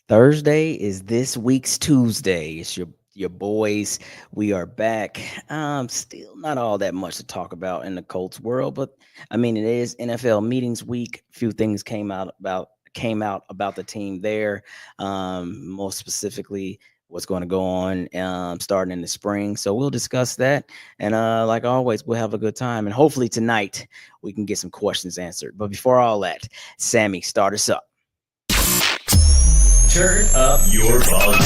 Thursday is this week's Tuesday. It's your boys. We are back. Still not all that much to talk about in the Colts world, but I mean it is NFL meetings week. A few things came out about the team there. More specifically, what's going to go on starting in the spring. So we'll discuss that, and like always, we'll have a good time. And hopefully tonight we can get some questions answered. But before all that, Sammy, start us up. Turn up your volume.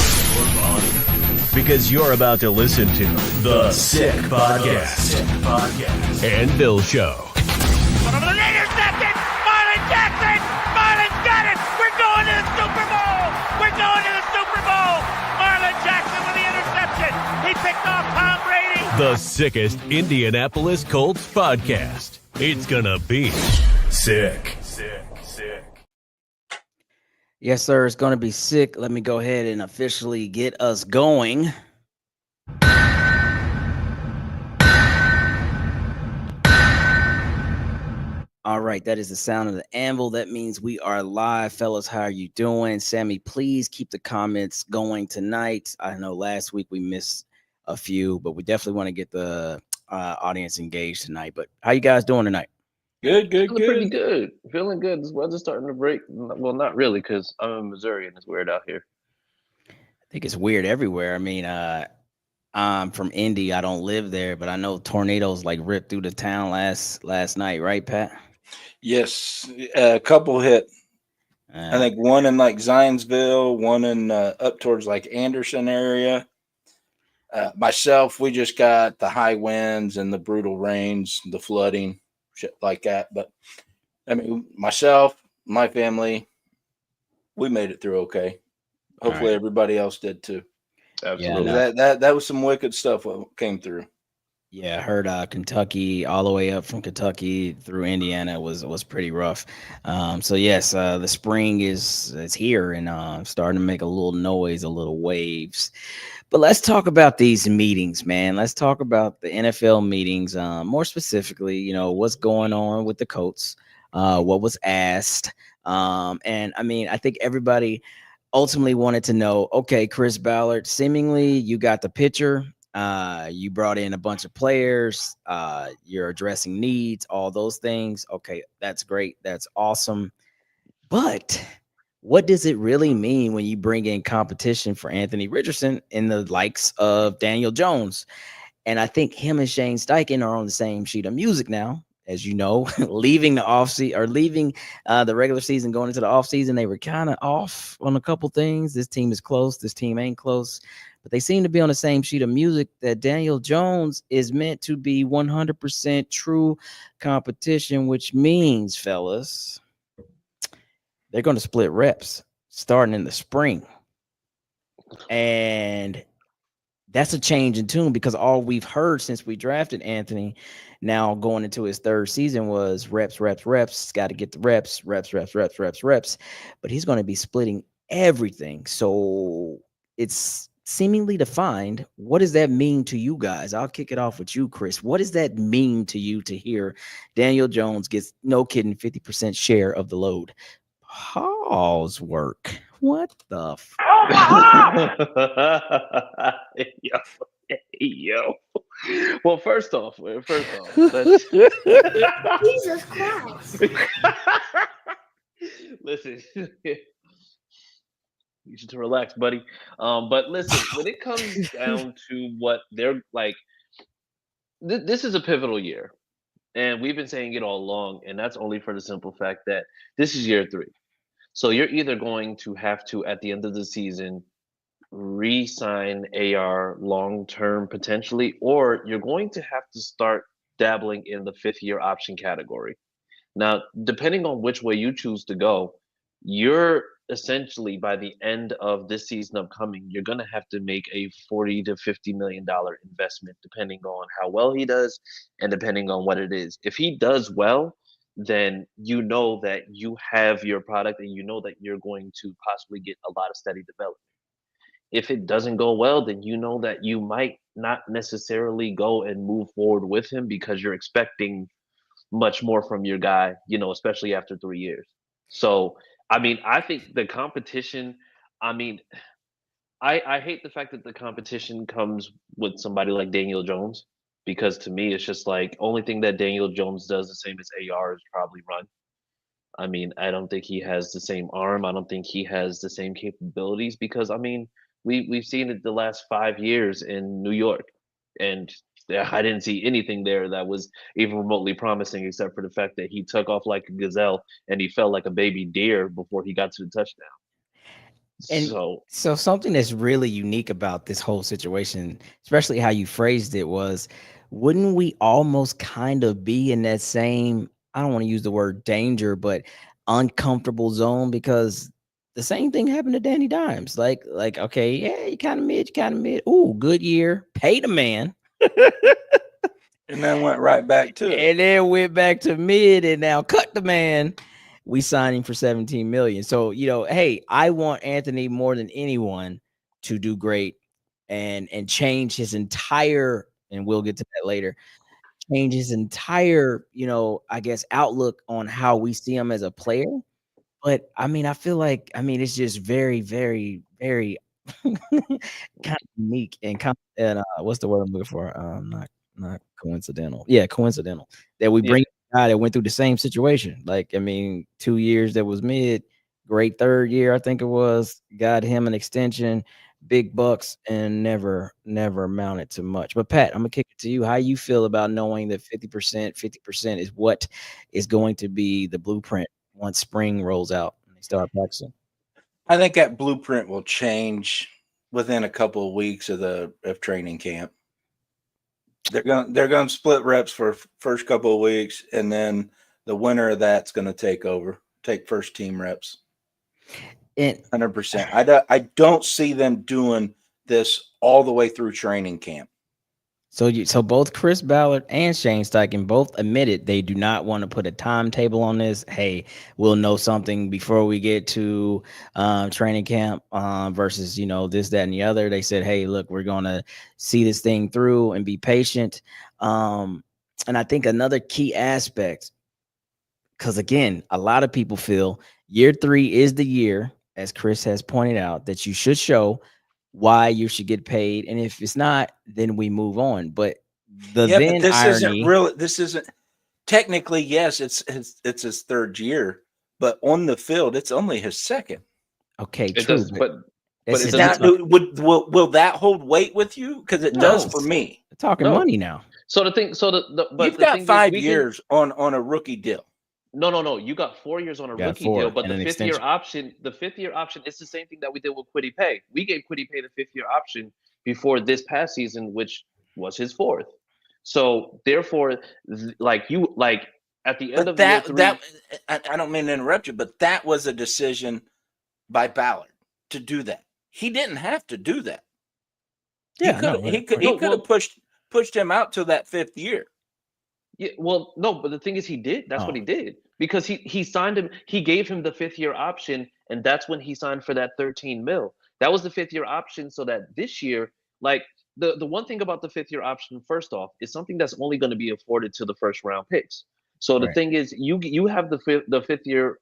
Because you're about to listen to The Sick Podcast. And Bill Show. Over the intercepted! Marlon Jackson! Marlon's got it! We're going to the Super Bowl! We're going to the Super Bowl! Marlon Jackson with the interception! He picked off Tom Brady! The sickest Indianapolis Colts podcast. It's gonna be sick. Yes, sir. It's going to be sick. Let me go ahead and officially get us going. All right. That is the sound of the anvil. That means we are live. Fellas, how are you doing? Sammy, please keep the comments going tonight. I know last week we missed a few, but we definitely want to get the audience engaged tonight. But how you guys doing tonight? Good. Pretty good. Feeling good. This weather's starting to break. Well, not really, because I'm in Missouri and it's weird out here. I think it's weird everywhere. I mean, I'm from Indy. I don't live there, but I know tornadoes like ripped through the town last night, right, Pat? Yes, a couple hit. I think one in like Zionsville, one in up towards like Anderson area. Myself, we just got the high winds and the brutal rains, the flooding, shit like that. But I mean, myself, my family, we made it through okay. Hopefully, everybody else did too. Absolutely. That was some wicked stuff that came through. Yeah, I heard Kentucky all the way up from Kentucky through Indiana was pretty rough. So yes, the spring is here and starting to make a little noise, a little waves. But let's talk about these meetings, man. Let's talk about the NFL meetings. More specifically, what's going on with the Colts, what was asked, and I mean, I think everybody ultimately wanted to know. Okay, Chris Ballard, seemingly you got the picture. You brought in a bunch of players. You're addressing needs, all those things. Okay, that's great. That's awesome. But what does it really mean when you bring in competition for Anthony Richardson and the likes of Daniel Jones? And I think him and Shane Steichen are on the same sheet of music now. As you know, leaving the offseason or leaving the regular season, going into the offseason, they were kind of off on a couple things. This team is close. This team ain't close. But they seem to be on the same sheet of music that Daniel Jones is meant to be 100% true competition, which means, fellas, they're going to split reps starting in the spring. And that's a change in tune because all we've heard since we drafted Anthony now going into his third season was reps. Got to get the reps. But he's going to be splitting everything. So it's seemingly defined. What does that mean to you guys? I'll kick it off with you, Chris. What does that mean to you to hear Daniel Jones gets, no kidding, 50% share of the load? Pause work. What the Yo. Well, first off, let's Jesus Christ. listen. You should relax, buddy. But listen, when it comes down to what they're like, this is a pivotal year. And we've been saying it all along, and that's only for the simple fact that this is year 3. So you're either going to have to, at the end of the season, re-sign AR long-term potentially, or you're going to have to start dabbling in the 5th-year option category. Now, depending on which way you choose to go, you're essentially, by the end of this season upcoming, you're going to have to make a $40 to $50 million investment, depending on how well he does and depending on what it is. If he does well, then you know that you have your product and you know that you're going to possibly get a lot of steady development. If it doesn't go well, then you know that you might not necessarily go and move forward with him because you're expecting much more from your guy, especially after 3 years. So, I mean, I think the competition, I mean, I hate the fact that the competition comes with somebody like Daniel Jones, because to me it's just like only thing that Daniel Jones does the same as AR is probably run. I mean, I don't think he has the same arm. I don't think he has the same capabilities because I mean, we've seen it the last 5 years in New York, and I didn't see anything there that was even remotely promising, except for the fact that he took off like a gazelle and he felt like a baby deer before he got to the touchdown. And So so something that's really unique about this whole situation, especially how you phrased it, was wouldn't we almost kind of be in that same, I don't want to use the word danger, but uncomfortable zone because the same thing happened to Danny Dimes. Like, okay, yeah, you kind of mid, you kind of mid. Ooh, good year, paid a man. And then went right back to it. And then went back to mid and now cut the man. We signed him for 17 million. So, hey, I want Anthony more than anyone to do great and change his entire, and we'll get to that later, change his entire, I guess, outlook on how we see him as a player. But I mean, I feel like, it's just very, very, very kind of unique and what's the word I'm looking for? Not coincidental. Yeah, coincidental that we yeah, bring a guy that went through the same situation. Like, 2 years that was mid, great third year, I think it was, got him an extension, big bucks, and never amounted to much. But Pat, I'm gonna kick it to you. How you feel about knowing that 50% is what is going to be the blueprint once spring rolls out and they start practicing? I think that blueprint will change within a couple of weeks of training camp. They're going to split reps for first couple of weeks, and then the winner of that's going to take first team reps. And 100%. I don't see them doing this all the way through training camp. So both Chris Ballard and Shane Steichen both admitted they do not want to put a timetable on this. Hey, we'll know something before we get to training camp versus this, that, and the other. They said, hey, look, we're gonna see this thing through and be patient. And I think another key aspect, because again, a lot of people feel year 3 is the year, as Chris has pointed out, that you should show why you should get paid, and if it's not, then we move on. But the Yeah, but then this isn't irony, real. This isn't technically, yes, it's his third year, but on the field, it's only his second. okay, it true, does, but this it is Is doesn't. that will that hold weight with you? Because it does no for me. talking No. money now. So the thing, so but You've the got thing is, 5 we can. years on a rookie deal. No. You got 4 years on a Got rookie deal, 4 but and the an fifth year extension. option, is the same thing that we did with Quiddy Pay. We gave Quiddy Pay the 5th year option before this past season, which was his 4th. So therefore, like at the end But of year 3, I don't mean to interrupt you, but that was a decision by Ballard to do that. He didn't have to do that. Yeah, He could No, have pushed him out to that 5th year. yeah, well, no, but the thing is, he did. That's what he did, because he signed him. He gave him the 5th year option, and that's when he signed for that 13 mil. That was the 5th year option, so that this year, like the one thing about the 5th year option, first off, is something that's only going to be afforded to the first round picks. So the right. thing is, you have the 5th year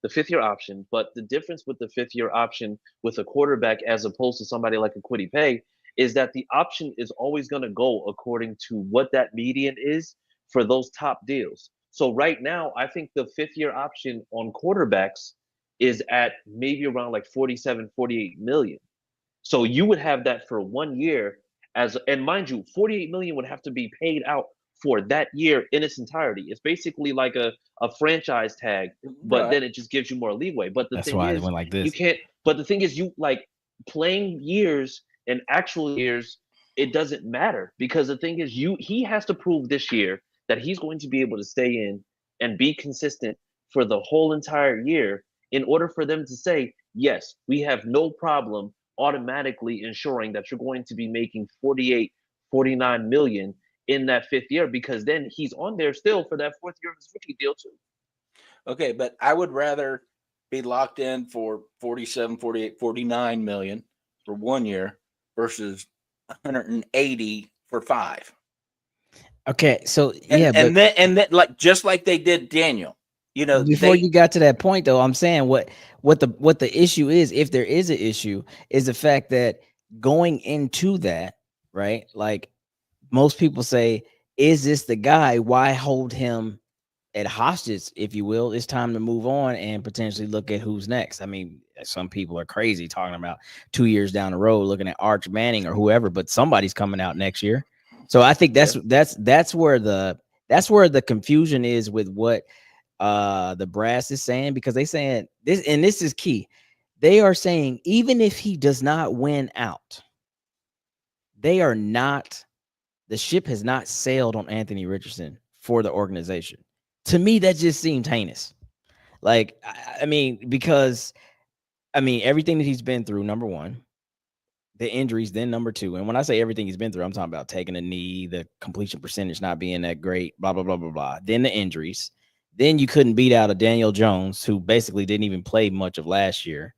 the 5th year option, but the difference with the 5th year option with a quarterback as opposed to somebody like a Quiddy Pay is that the option is always going to go according to what that median is for those top deals. So right now, I think the 5th year option on quarterbacks is at maybe around like 47, 48 million. So you would have that for 1 year and mind you, 48 million would have to be paid out for that year in its entirety. It's basically like a franchise tag, but then it just gives you more leeway. But the That's thing why it is, went like you this. can't, but the thing is, you like playing years and actual years, it doesn't matter, because the thing is, he has to prove this year that he's going to be able to stay in and be consistent for the whole entire year in order for them to say, yes, we have no problem automatically ensuring that you're going to be making 48, 49 million in that 5th year, because then he's on there still for that 4th year of his rookie deal too. Okay, but I would rather be locked in for 47, 48, 49 million for 1 year versus 180 for 5. Okay, so And yeah, but then like just like they did Daniel. Before you got to that point, though, I'm saying what the issue is, if there is an issue, is the fact that going into that, right? Like most people say, is this the guy? Why hold him at hostage, if you will? It's time to move on and potentially look at who's next. I mean, some people are crazy talking about 2 years down the road looking at Arch Manning or whoever, but somebody's coming out next year. So I think that's where the confusion is with what the brass is saying, because they saying this, and this is key. They are saying even if he does not win out, they are not the ship has not sailed on Anthony Richardson for the organization. To me, that just seemed heinous. Like, I mean, because everything that he's been through, number one, the injuries, then number two. And when I say everything he's been through, I'm talking about taking a knee, the completion percentage not being that great, blah, blah, blah, blah, blah. Then the injuries. Then you couldn't beat out a Daniel Jones, who basically didn't even play much of last year.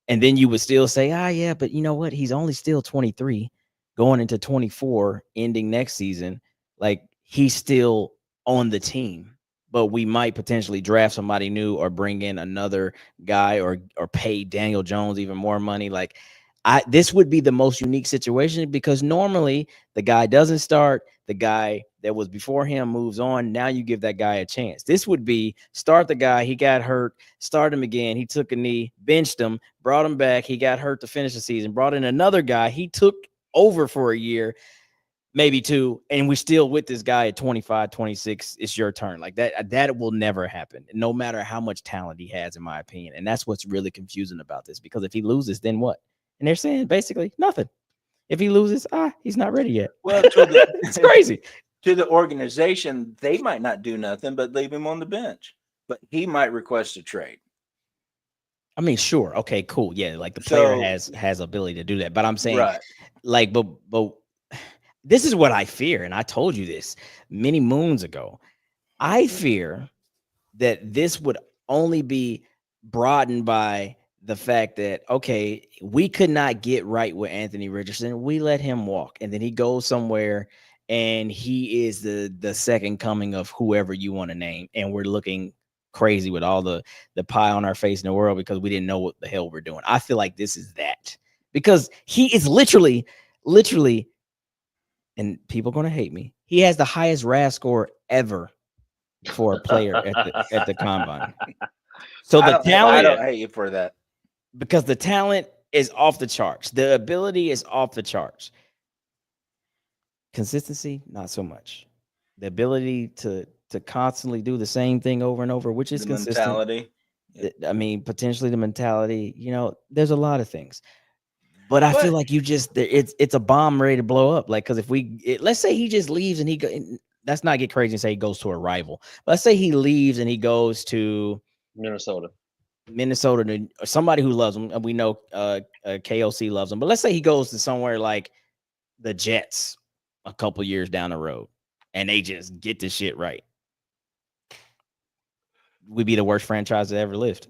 And then you would still say, yeah, but you know what? He's only still 23 going into 24, ending next season. Like, he's still on the team, but we might potentially draft somebody new or bring in another guy or pay Daniel Jones even more money. Like, this would be the most unique situation, because normally the guy doesn't start, the guy that was before him moves on. Now you give that guy a chance. This would be start the guy, he got hurt, start him again, he took a knee, benched him, brought him back, he got hurt to finish the season, brought in another guy, he took over for a year, maybe two, and we're still with this guy at 25, 26. It's your turn. Like that will never happen, no matter how much talent he has, in my opinion. And that's what's really confusing about this, because if he loses, then what? And they're saying basically nothing. If he loses, he's not ready yet. Well, it's crazy. To the organization, they might not do nothing but leave him on the bench, but he might request a trade. I mean, sure. Okay, cool. Yeah, like the player has ability to do that. But I'm saying, right. Like, but this is what I fear. And I told you this many moons ago. I fear that this would only be broadened by the fact that, okay, we could not get right with Anthony Richardson. We let him walk, and then he goes somewhere and he is the second coming of whoever you want to name. And we're looking crazy with all the pie on our face in the world because we didn't know what the hell we're doing. I feel like this is that, because he is literally, and people are going to hate me, he has the highest RAS score ever for a player at the combine. So the talent, I don't hate you for that, because the talent is off the charts. The ability is off the charts. Consistency, not so much. The ability to constantly do the same thing over and over, which is the consistent. mentality. I mean, potentially the mentality. There's a lot of things. But I feel like it's a bomb ready to blow up. Like, because if let's say he just leaves and let's not get crazy and say he goes to a rival. Let's say he leaves and he goes to Minnesota, or somebody who loves him. And we know KOC loves him. But let's say he goes to somewhere like the Jets a couple years down the road, and they just get this shit right. We'd be the worst franchise that ever lived.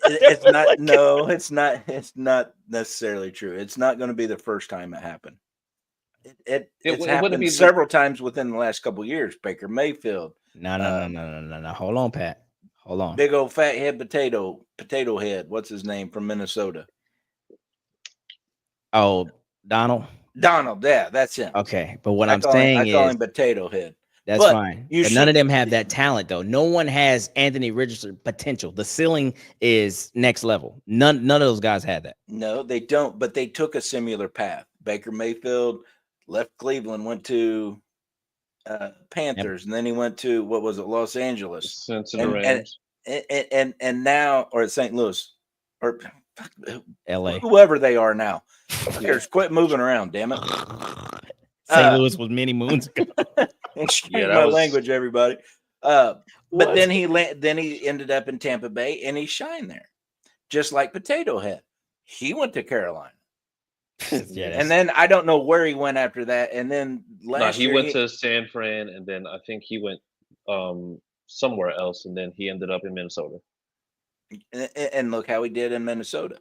It's not. No, it's not. It's not necessarily true. It's not going to be the first time it happened. It's happened several times within the last couple of years. Baker Mayfield. No. Hold on, Pat. Hold on. Big old fat head potato head. What's his name from Minnesota? Oh, Donald. Yeah, that's him. Okay, but what I'm saying is, I call him potato head. That's fine. But none of them have that talent, though. No one has Anthony Richardson potential. The ceiling is next level. None of those guys had that. No, they don't. But they took a similar path. Baker Mayfield left Cleveland, went to Panthers, and then he went to Los Angeles, Cincinnati, and now, or St. Louis, or LA, whoever they are now. Quit moving around, damn it. St. Louis was many moons ago. Excuse my language, everybody. But then he ended up in Tampa Bay, and he shined there, just like Potato Head. He went to Carolina. And then I don't know where he went after that. And then he went to San Fran, and then I think he went somewhere else, and then he ended up in Minnesota. And look how he did in Minnesota.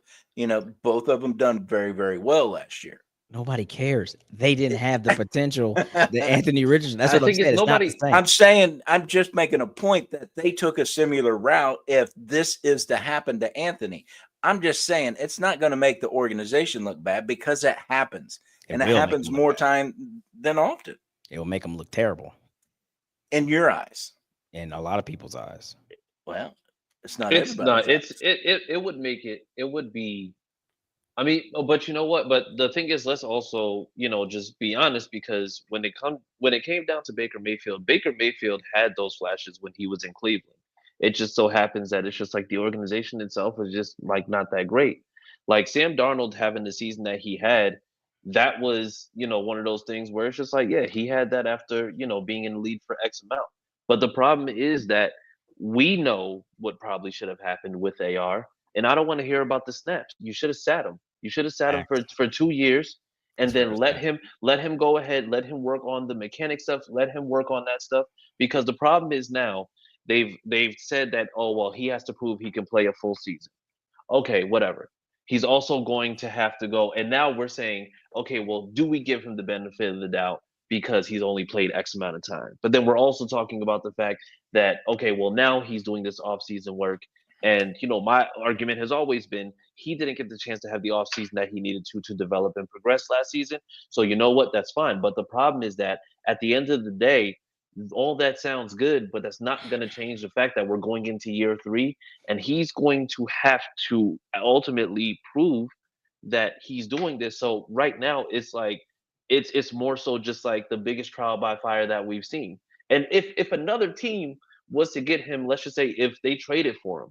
Both of them done very, very well last year. Nobody cares. They didn't have the potential that Anthony Richardson. That's I what I'm think it's saying. It's not the nobody. same. I'm saying, I'm just making a point that they took a similar route. If this is to happen to Anthony, I'm just saying it's not going to make the organization look bad because it happens. It And it will make happens them look more bad. time than often It will make them look terrible in your eyes. in a lot of people's eyes. Well, it's not It's everybody's not. eyes. It would make it. It would be. I mean, but you know what? But the thing is, let's also, just be honest, because when it came down to Baker Mayfield had those flashes when he was in Cleveland. It just so happens that it's just like the organization itself is just like not that great. Like Sam Darnold having the season that he had, that was, one of those things where it's just like, yeah, he had that after, being in the lead for X amount. But the problem is that we know what probably should have happened with AR. And I don't want to hear about the snaps. You should have sat him. You should have sat him Facts. for 2 years, and That's where then it's at. let him go ahead, let him work on the mechanic stuff, let him work on that stuff. Because the problem is now they've said that, oh well, he has to prove he can play a full season. Okay, whatever. He's also going to have to go. And now we're saying, okay, well, do we give him the benefit of the doubt because he's only played X amount of time? But then we're also talking about the fact that, okay, well, now he's doing this off-season work. And, my argument has always been he didn't get the chance to have the offseason that he needed to develop and progress last season. So you know what? That's fine. But the problem is that at the end of the day, all that sounds good, but that's not going to change the fact that we're going into year 3 and he's going to have to ultimately prove that he's doing this. So right now it's like it's more so just like the biggest trial by fire that we've seen. And if another team was to get him, let's just say if they traded for him,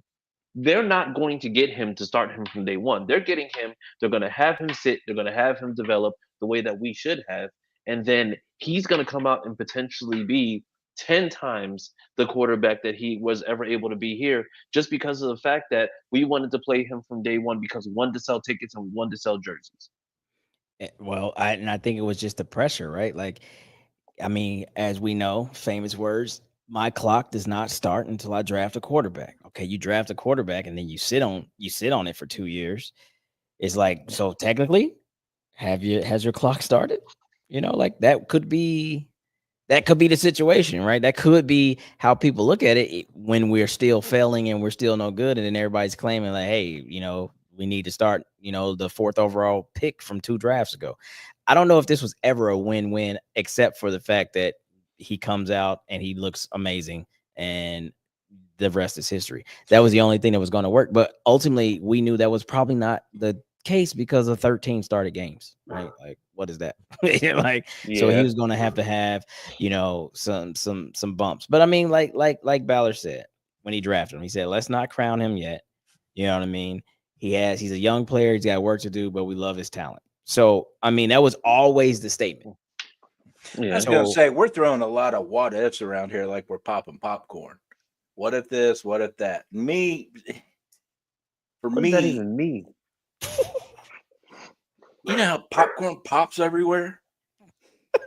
they're not going to get him to start him from day one. They're getting him, they're going to have him sit, they're going to have him develop the way that we should have. And then he's going to come out and potentially be 10 times the quarterback that he was ever able to be here, just because of the fact that we wanted to play him from day one because we wanted to sell tickets and we wanted to sell jerseys. Well, I think it was just the pressure, right? Like, I mean, as we know, famous words, my clock does not start until I draft a quarterback. Okay, you draft a quarterback and then you sit on it for 2 years. It's like, so technically, has your clock started? Like that could be the situation, right? That could be how people look at it when we're still failing and we're still no good, and then everybody's claiming like, hey, we need to start, the 4th overall pick from 2 drafts ago. I don't know if this was ever a win-win, except for the fact that he comes out and he looks amazing, and the rest is history. That was the only thing that was going to work. But ultimately, we knew that was probably not the case because of 13 started games, right? Like, what is that? Like, so he Yeah. was going to have, some bumps. But I mean, like Ballard said when he drafted him, he said, let's not crown him yet. You know what I mean? He's a young player. He's got work to do, but we love his talent. So, I mean, that was always the statement. I Yeah. was going to say, we're throwing a lot of what ifs around here like we're popping popcorn. What if this? What if that? What does that even mean? You know how popcorn pops everywhere?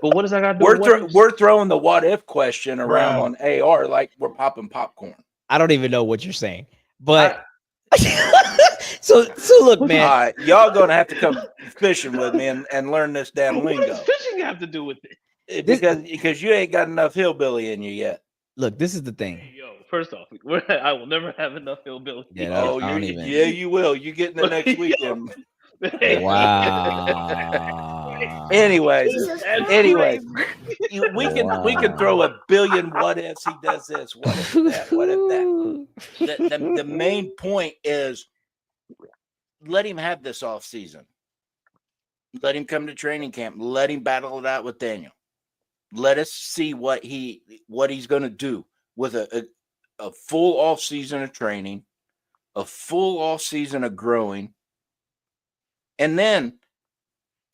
But what does that got to do with what ifs? We're throwing the what if question around Bro. on AR like we're popping popcorn. I don't even know what you're saying, but so look, man. All right, y'all gonna have to come fishing with me and learn this damn What lingo. does fishing have to do with it? Because you ain't got enough hillbilly in you yet. Look, this is the thing. Hey, yo, first off, I will never have enough hillbilly. Yeah, that- Oh, I don't even- yeah, you will. You get in the next weekend. Wow. Anyways, That's we can throw a billion what ifs. He does this. What if that? What if that? The main point is let him have this off season. Let him come to training camp. Let him battle it out with Daniel. Let us see what he's going to do with a full off season of training, a full off season of growing, and then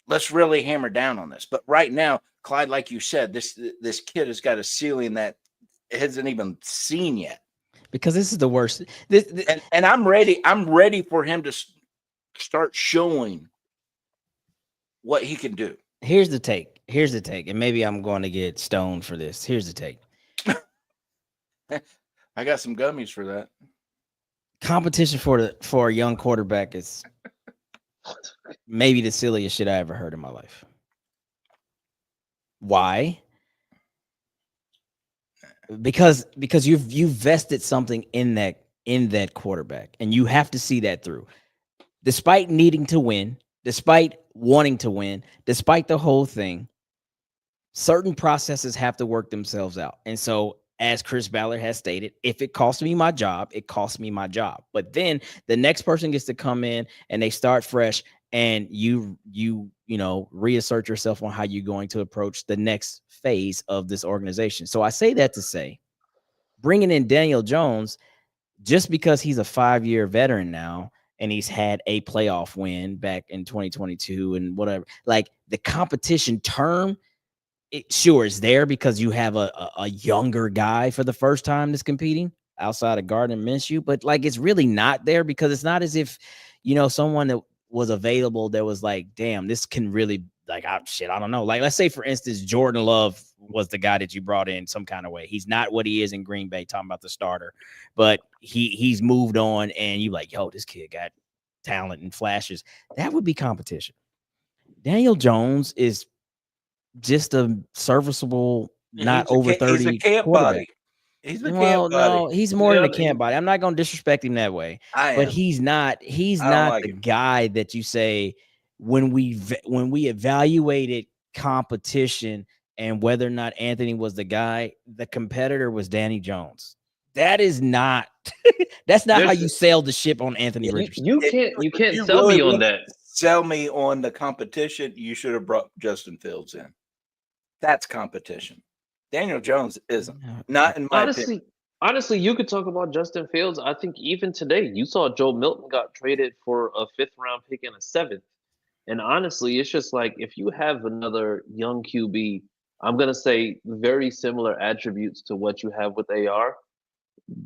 let's really hammer down on this. But right now, Clyde, like you said, this kid has got a ceiling that hasn't even seen yet. Because this is the worst. And I'm ready. I'm ready for him to start showing what he can do. Here's the take. And maybe I'm going to get stoned for this. Here's the take. I got some gummies for that. Competition for a young quarterback is maybe the silliest shit I ever heard in my life. Why? Because you've vested something in that quarterback, and you have to see that through. Despite needing to win, despite wanting to win, despite the whole thing, certain processes have to work themselves out. And so, as Chris Ballard has stated, if it costs me my job, it costs me my job. But then the next person gets to come in and they start fresh, and you reassert yourself on how you're going to approach the next phase of this organization. So I say that to say, bringing in Daniel Jones, just because he's a 5-year veteran now and he's had a playoff win back in 2022 and whatever, like the competition term, it sure is there because you have a younger guy for the first time that's competing outside of Gardner Minshew, but like it's really not there because it's not as if someone that was available that was like, damn, this can really like I don't know. Like let's say for instance, Jordan Love was the guy that you brought in some kind of way. He's not what he is in Green Bay, talking about the starter, but he's moved on, and you like, yo, this kid got talent and flashes. That would be competition. Daniel Jones is just a serviceable, not over 30 He's a camp quarterback. body. He's the Well, camp body. no, he's more than a camp body. I'm not going to disrespect him that way, but I am. he's not I don't like the him. guy that you say when we evaluated competition and whether or not Anthony was the guy, the competitor was Danny Jones. That is not that's not how you sail the ship on Anthony Richardson. You can't sell me on that. Sell me on the competition. You should have brought Justin Fields in. That's competition. Daniel Jones isn't. Not in my opinion. Honestly, you could talk about Justin Fields. I think even today, you saw Joe Milton got traded for a 5th-round pick and a 7th. And honestly, it's just like if you have another young QB, I'm gonna say very similar attributes to what you have with AR.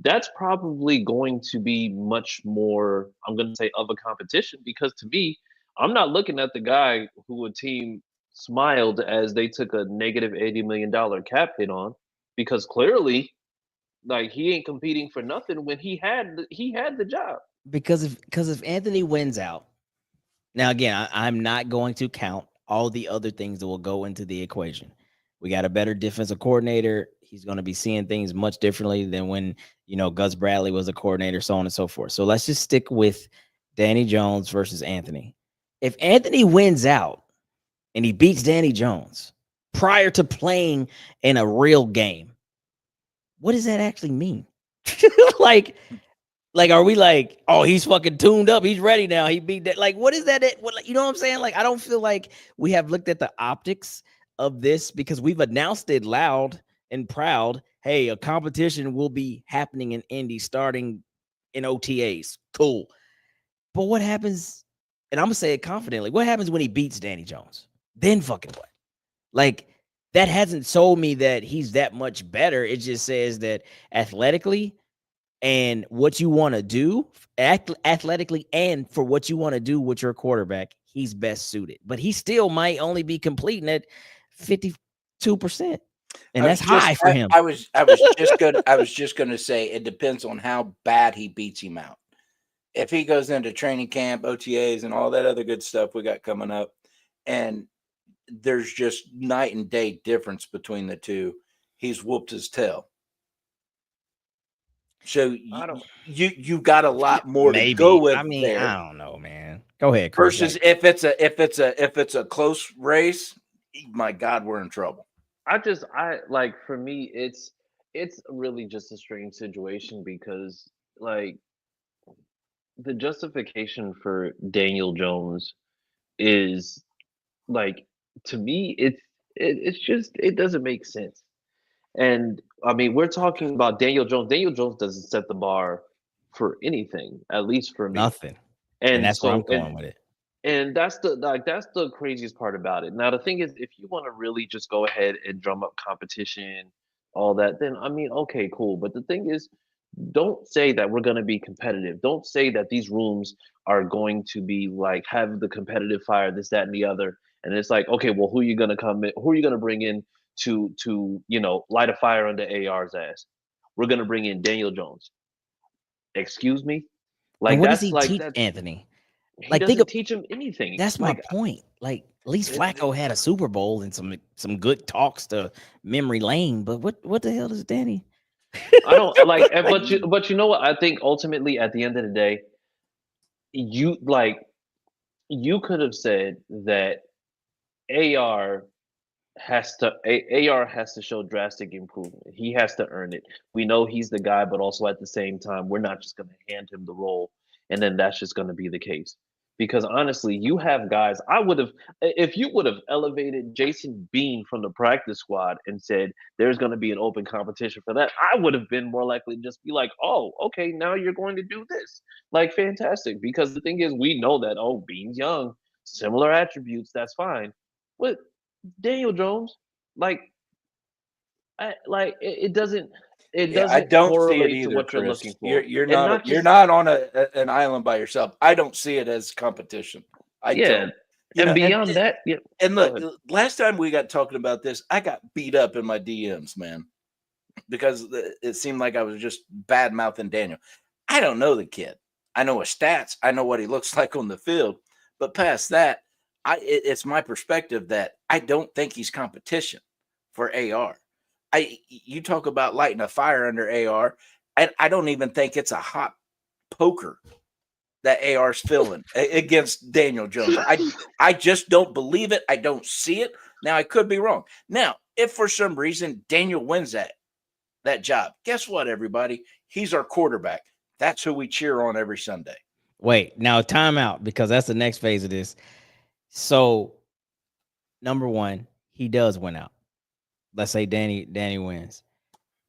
That's probably going to be much more, I'm going to say, of a competition because to me, I'm not looking at the guy who a team smiled as they took a negative $80 million cap hit on because clearly, like, he ain't competing for nothing when he had the job. Because if Anthony wins out, now again, I'm not going to count all the other things that will go into the equation. We got a better defensive coordinator. He's going to be seeing things much differently than when, Gus Bradley was a coordinator, so on and so forth. So let's just stick with Danny Jones versus Anthony. If Anthony wins out and he beats Danny Jones prior to playing in a real game, what does that actually mean? like, are we like, oh, he's fucking tuned up. He's ready now. He beat that. Like, what is that? You know what I'm saying? Like, I don't feel like we have looked at the optics of this because we've announced it loud and proud. Hey, a competition will be happening in Indy starting in OTAs. Cool. But what happens, and I'm going to say it confidently, what happens when he beats Danny Jones? Then fucking what? Like, that hasn't sold me that he's that much better. It just says that athletically and what you want to do athletically and for what you want to do with your quarterback, he's best suited. But he still might only be completing at 52%. And that's high for him. I was just gonna say it depends on how bad he beats him out. If he goes into training camp, OTAs, and all that other good stuff we got coming up, and there's just night and day difference between the two, he's whooped his tail. So you got a lot more to go with. I mean, there. I don't know, man. Go ahead, Chris. Versus if it's a close race, my God, we're in trouble. For me, it's really just a strange situation because like the justification for Daniel Jones is like, to me, it's just, it doesn't make sense. And I mean, we're talking about Daniel Jones. Daniel Jones doesn't set the bar for anything, at least for me. Nothing. And that's where I'm going with it. And that's the craziest part about it. Now, the thing is, if you want to really just go ahead and drum up competition, all that, then I mean, okay, cool. But the thing is, don't say that we're going to be competitive. Don't say that these rooms are going to be like have the competitive fire, this, that, and the other. And it's like, okay, well, who are you going to come in? Who are you going to bring in to light a fire under AR's ass? We're going to bring in Daniel Jones. Excuse me? Like, what does he teach Anthony? He Like, doesn't teach him anything. that's my point. Like, at least Flacco had a Super Bowl and some good talks to memory lane. But what the hell does Danny? I don't like, but you know what? I think ultimately, at the end of the day, you like you could have said that AR AR has to show drastic improvement. He has to earn it. We know he's the guy, but also at the same time, we're not just going to hand him the role and then that's just going to be the case. Because honestly, you have guys. I would have, if you would have elevated Jason Bean from the practice squad and said there's going to be an open competition for that, I would have been more likely to just be like, oh, okay, now you're going to do this. Like, fantastic. Because the thing is, we know that, oh, Bean's young, similar attributes, that's fine. But Daniel Jones, like, it doesn't I don't see it correlate to either, what you're Chris. looking for. You're And not not you're just not on an island by yourself. I don't see it as competition. I yeah, don't. You and know, beyond that, yeah. and Go look, ahead. last time we got talking about this, I got beat up in my DMs, man, because it seemed like I was just bad mouthing Daniel. I don't know the kid. I know his stats. I know what he looks like on the field. But past that, it's my perspective that I don't think he's competition for AR. You talk about lighting a fire under AR. I don't even think it's a hot poker that AR's feeling against Daniel Jones. I just don't believe it. I don't see it. Now, I could be wrong. Now, if for some reason Daniel wins that job, guess what, everybody? He's our quarterback. That's who we cheer on every Sunday. Wait, now time out, because that's the next phase of this. So, number one, he does win out. Let's say Danny wins.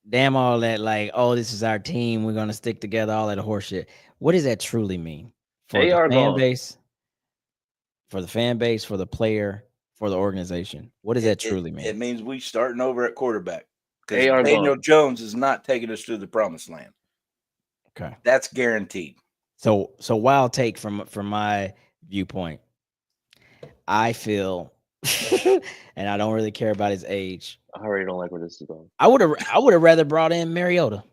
Damn all that, like, oh, this is our team, we're gonna stick together, all that horseshit. What does that truly mean for the AR fan gone. base? For the fan base, for the player, for the organization. What does that truly mean? It means we starting over at quarterback because AR Daniel gone. Jones is not taking us to the promised land. Okay. That's guaranteed. So wild take from my viewpoint. I feel, and I don't really care about his age. I already don't like where this is going. I would have rather brought in Mariota.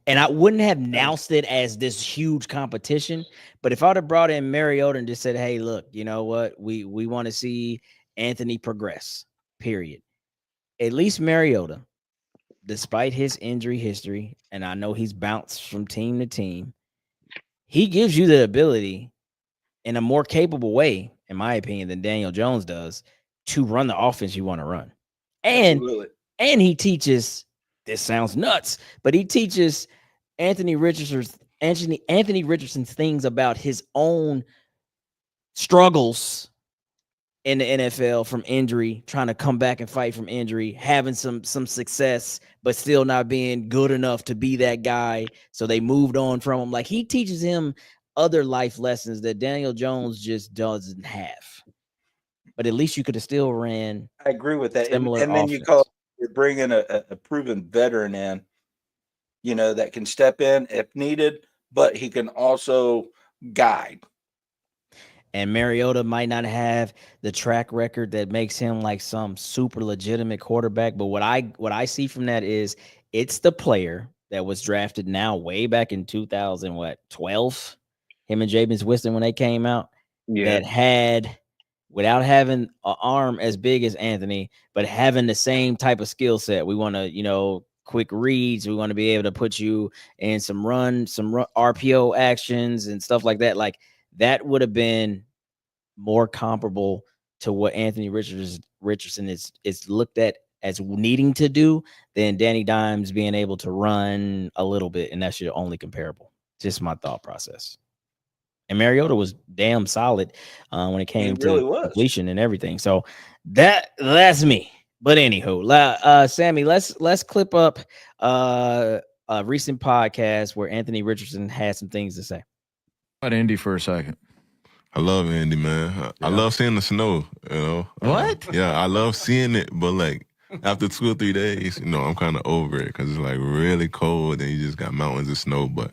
And I wouldn't have announced it as this huge competition. But if I'd have brought in Mariota and just said, hey, look, you know what? We want to see Anthony progress, period. At least Mariota, despite his injury history, and I know he's bounced from team to team, he gives you the ability in a more capable way, in my opinion, than Daniel Jones does to run the offense you want to run. And he teaches, this sounds nuts, but he teaches Anthony Richardson's things about his own struggles in the NFL from injury, trying to come back and fight from injury, having some success, but still not being good enough to be that guy. So they moved on from him. Like, he teaches him other life lessons that Daniel Jones just doesn't have. But at least you could have still ran. I agree with that. And similar then offense. you're bringing a proven veteran in, you know, that can step in if needed, but he can also guide. And Mariota might not have the track record that makes him like some super legitimate quarterback. But what I see from that is it's the player that was drafted now way back in 2012, him and Jameis Winston when they came out, that had, without having an arm as big as Anthony, but having the same type of skill set. We want to, quick reads. We want to be able to put you in some RPO actions and stuff like that. Like, that would have been more comparable to what Anthony Richardson is looked at as needing to do than Danny Dimes being able to run a little bit, and that's your only comparable. Just my thought process. And Mariota was damn solid when it came to completion and everything. So that's me. But anywho, Sammy, let's clip up a recent podcast where Anthony Richardson had some things to say. About Indy for a second. I love Indy, man. I love seeing the snow, What? I love seeing it, but like after 2 or 3 days, I'm kind of over it because it's like really cold and you just got mountains of snow. But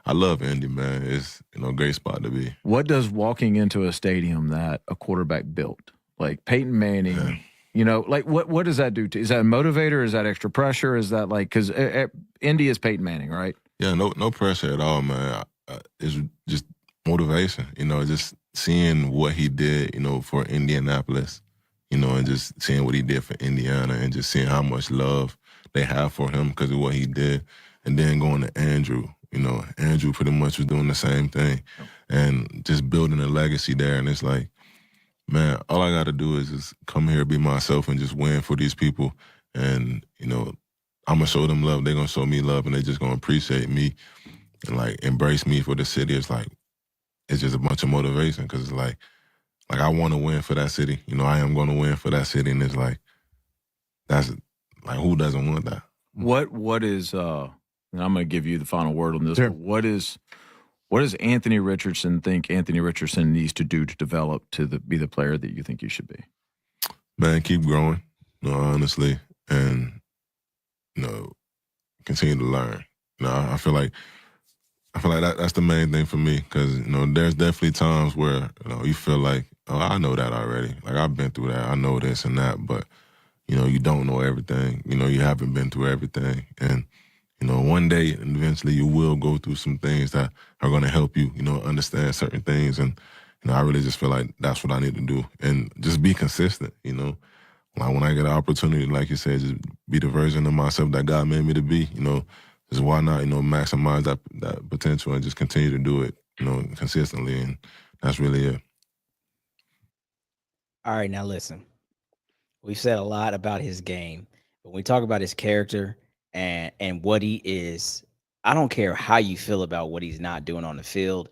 I love Indy, man. It's a great spot to be. What does walking into a stadium that a quarterback built, like Peyton Manning, like what does that do to? Is that a motivator? Is that extra pressure? Is that like, because Indy is Peyton Manning, right? Yeah, no pressure at all, man. is just motivation. Just seeing what he did, for Indianapolis, and just seeing what he did for Indiana, and just seeing how much love they have for him because of what he did, and then going to Andrew. Andrew pretty much was doing the same thing, and just building a legacy there. And it's like, man, all I got to do is just come here, be myself, and just win for these people. And I'm gonna show them love. They're gonna show me love, and they're just gonna appreciate me and like embrace me for the city. It's just a bunch of motivation because it's like I want to win for that city. I am going to win for that city, and it's like that's like who doesn't want that? What is and I'm going to give you the final word on this. Sure. What does Anthony Richardson think Anthony Richardson needs to do to develop to be the player that you think you should be? Man, keep growing, honestly, and continue to learn. I feel like that's the main thing for me because there's definitely times where you feel like, oh, I know that already. Like I've been through that. I know this and that, but you don't know everything. You haven't been through everything, and one day eventually you will go through some things that are going to help you, understand certain things, and I really just feel like that's what I need to do, and just be consistent. Like when I get an opportunity, like you said, just be the version of myself that God made me to be. Just why not, maximize that potential and just continue to do it, consistently. And that's really it. All right, now listen. We've said a lot about his game, but when we talk about his character and what he is, I don't care how you feel about what he's not doing on the field.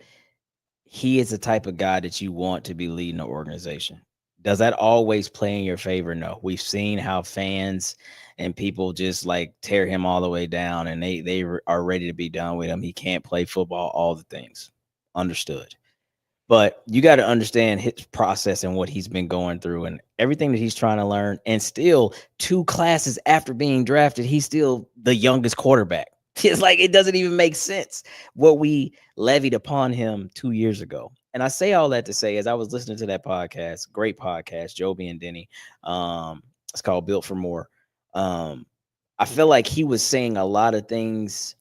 He is the type of guy that you want to be leading the organization. Does that always play in your favor? No. We've seen how fans and people just like tear him all the way down, and they are ready to be done with him. He can't play football, all the things. Understood. But you got to understand his process and what he's been going through and everything that he's trying to learn. And still, 2 classes after being drafted, he's still the youngest quarterback. It's like it doesn't even make sense what we levied upon him 2 years ago. And I say all that to say, as I was listening to that podcast, great podcast, Joby and Denny, it's called Built for More. I feel like he was saying a lot of things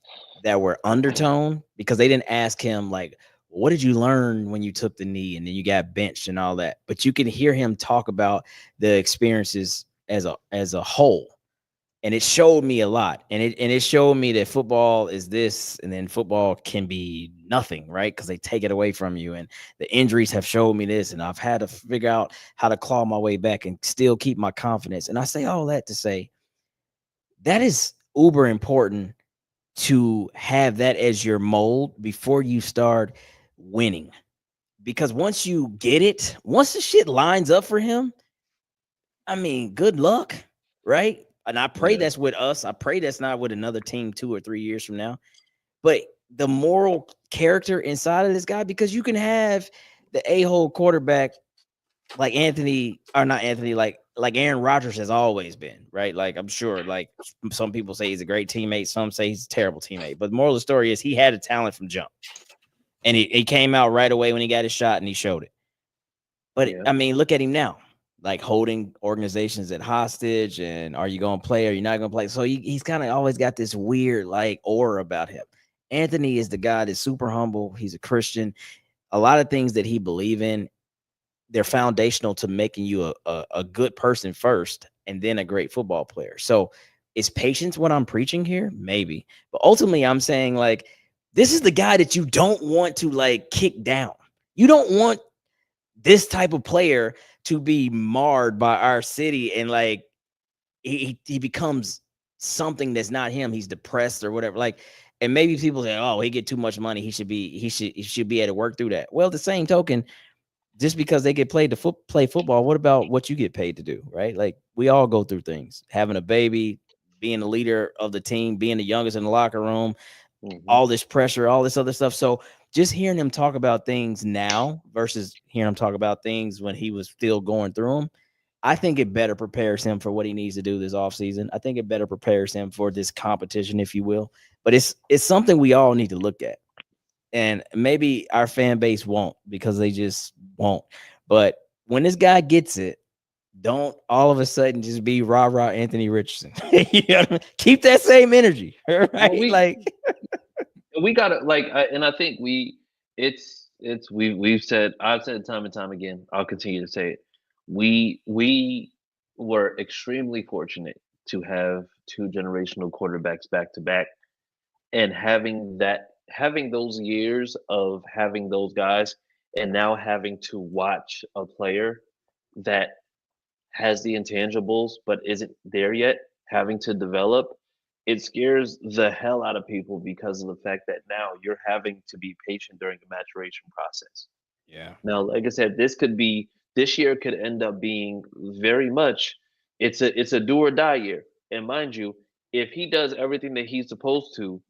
that were undertone because they didn't ask him like, what did you learn when you took the knee and then you got benched and all that? But you can hear him talk about the experiences as a whole. And it showed me a lot. And it showed me that football is this, and then football can be nothing, right? Because they take it away from you. And the injuries have showed me this. And I've had to figure out how to claw my way back and still keep my confidence. And I say all that to say that is uber important to have that as your mold before you start winning. Because once you get it, once the shit lines up for him, I mean, good luck, right? And I pray that's with us. I pray that's not with another team 2 or 3 years from now. But the moral character inside of this guy, because you can have the a-hole quarterback like Anthony, or not Anthony, like Aaron Rodgers has always been, right? Like I'm sure, like some people say he's a great teammate, some say he's a terrible teammate. But the moral of the story is he had a talent from jump. And he came out right away when he got his shot and he showed it. But I mean, look at him now. Like holding organizations at hostage, and are you going to play? Or are you not going to play? So he's kind of always got this weird like aura about him. Anthony is the guy that's super humble. He's a Christian. A lot of things that he believes in, they're foundational to making you a good person first, and then a great football player. So is patience what I'm preaching here? Maybe. But ultimately, I'm saying like this is the guy that you don't want to like kick down. You don't want this type of player to be marred by our city and like he becomes something that's not him. He's depressed or whatever. Like, and maybe people say, "Oh, he get too much money. He should be able to work through that." Well, the same token, just because they get paid to play football, what about what you get paid to do? Right? Like we all go through things. Having a baby, being the leader of the team, being the youngest in the locker room, all this pressure, all this other stuff. So just hearing him talk about things now versus hearing him talk about things when he was still going through them, I think it better prepares him for what he needs to do this offseason. I think it better prepares him for this competition, if you will. But it's something we all need to look at. And maybe our fan base won't because they just won't. But when this guy gets it, don't all of a sudden just be rah-rah Anthony Richardson. You know, keep that same energy, right? Well, we gotta and I think we've said I've said time and time again. I'll continue to say it. We were extremely fortunate to have two generational quarterbacks back to back, and having those years of having those guys, and now having to watch a player that has the intangibles but isn't there yet, having to develop, it scares the hell out of people because of the fact that now you're having to be patient during the maturation process. Yeah. Now, like I said, this year could end up being very much it's a do or die year. And mind you, if he does everything that he's supposed to,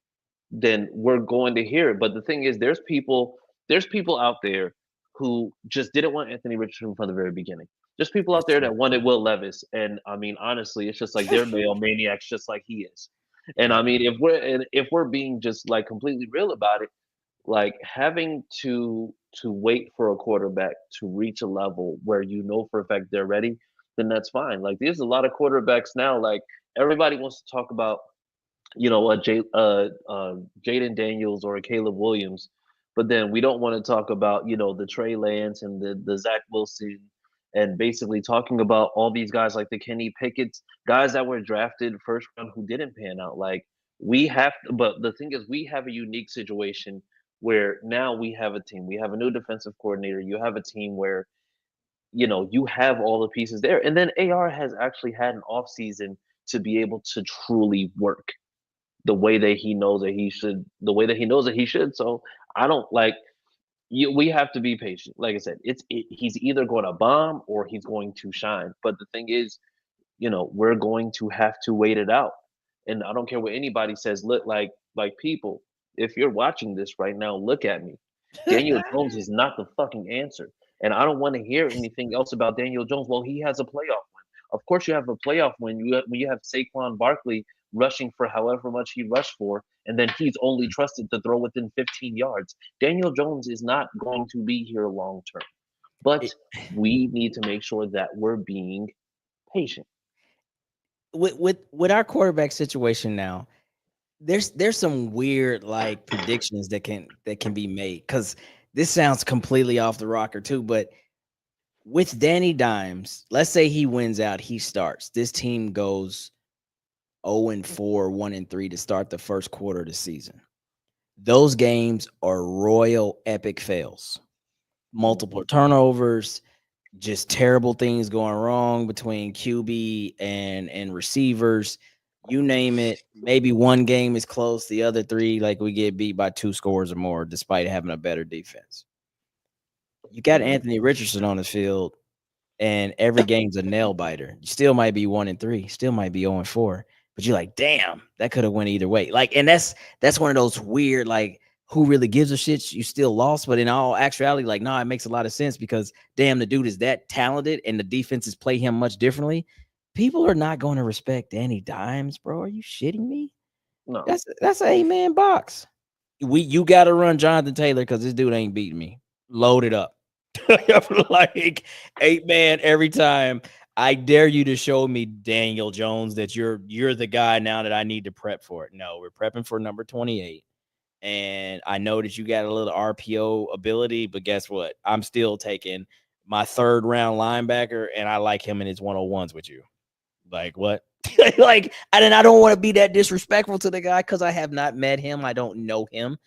then we're going to hear it. But the thing is, there's people out there who just didn't want Anthony Richardson from the very beginning. There's people out That's there true. that wanted Will Levis, and I mean, honestly, it's just like they're male maniacs, just like he is. And Yeah. I mean, if we're being just like completely real about it, like having to wait for a quarterback to reach a level where you know for a fact they're ready, then that's fine. Like there's a lot of quarterbacks now. Like everybody wants to talk about Jaden Daniels or a Caleb Williams, but then we don't want to talk about the Trey Lance and the Zach Wilson, and basically talking about all these guys like the Kenny Pickett's, guys that were drafted first round who didn't pan out. Like but the thing is, we have a unique situation where now we have a team, we have a new defensive coordinator, you have a team where you have all the pieces there, and then AR has actually had an off season to be able to truly work the way that he knows that he should. So I don't like we have to be patient. Like I said, he's either going to bomb or he's going to shine. But the thing is, we're going to have to wait it out. And I don't care what anybody says. Look, like people, if you're watching this right now, look at me. Daniel Jones is not the fucking answer. And I don't want to hear anything else about Daniel Jones. Well, he has a playoff win. Of course, you have a playoff win. When you have Saquon Barkley rushing for however much he rushed for, and then he's only trusted to throw within 15 yards. Daniel Jones is not going to be here long term. But It- we need to make sure that we're being patient. with our quarterback situation now, there's some weird like predictions that can be made because this sounds completely off the rocker too. But with Danny Dimes, let's say he wins out, he starts. This team goes 0-4, 1-3 to start the first quarter of the season. Those games are royal epic fails. Multiple turnovers, just terrible things going wrong between QB and receivers. You name it. Maybe one game is close, the other three, like we get beat by 2 scores or more, despite having a better defense. You got Anthony Richardson on the field, and every game's a nail biter. You still might be 1-3, still might be 0-4, but you're like, damn, that could have went either way. Like, and that's one of those weird, like, who really gives a shit? You still lost, but in all actuality, like, no, it makes a lot of sense because damn, the dude is that talented, and the defenses play him much differently. People are not going to respect Danny Dimes, bro. Are you shitting me? No. That's an 8-man box. You got to run Jonathan Taylor because this dude ain't beating me. Load it up. Like 8-man every time. I dare you to show me Daniel Jones that you're the guy now that I need to prep for it. No, we're prepping for number 28. And I know that you got a little RPO ability, but guess what? I'm still taking my 3rd round linebacker, and I like him in his 101s with you. Like what? Like, and I don't want to be that disrespectful to the guy because I have not met him. I don't know him.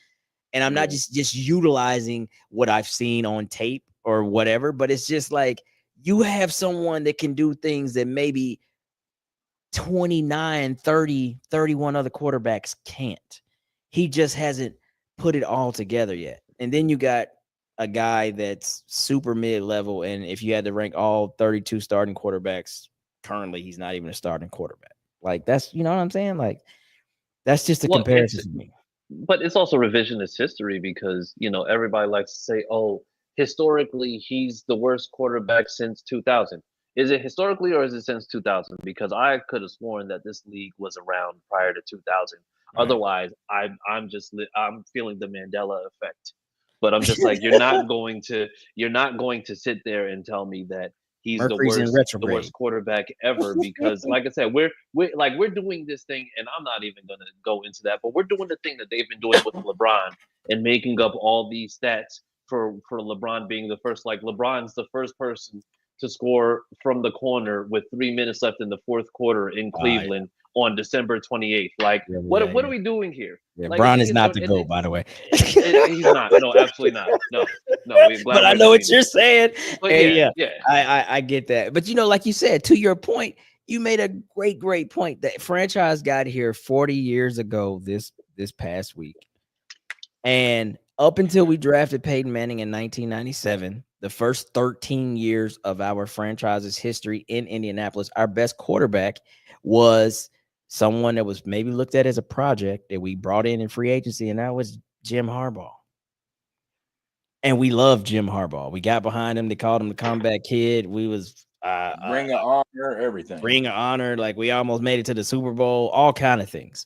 And I'm not just utilizing what I've seen on tape or whatever, but it's just like you have someone that can do things that maybe 29, 30, 31 other quarterbacks can't. He just hasn't put it all together yet. And then you got a guy that's super mid-level, and if you had to rank all 32 starting quarterbacks, currently he's not even a starting quarterback. Like that's, you know what I'm saying? Like that's just a Well, comparison to me. but it's also revisionist history because everybody likes to say, "Oh, historically, he's the worst quarterback since 2000." Is it historically or is it since 2000? Because I could have sworn that this league was around prior to 2000. Right. Otherwise, I'm feeling the Mandela effect. But I'm just like, you're not going to sit there and tell me that he's Mercury's in the retrograde. worst quarterback ever because, like I said, we're doing this thing, and I'm not even gonna go into that, but we're doing the thing that they've been doing with LeBron and making up all these stats for LeBron being the first. Like LeBron's the first person to score from the corner with 3 minutes left in the fourth quarter in Yeah. Cleveland on December 28th. Like, Yeah, what yeah. are we doing here? Yeah, Like, Bron is not the GOAT, by the way. he's not. No, absolutely not. No. We're glad But I we're know in what agreement. you're saying. But And yeah. I get that. But like you said, to your point, you made a great point. That franchise got here 40 years ago this past week. And up until we drafted Peyton Manning in 1997, the first 13 years of our franchise's history in Indianapolis, our best quarterback was someone that was maybe looked at as a project that we brought in free agency, and that was Jim Harbaugh. And we loved Jim Harbaugh. We got behind him. They called him the comeback kid. We was Ring of honor, everything. Ring of honor. Like we almost made it to the Super Bowl, all kind of things.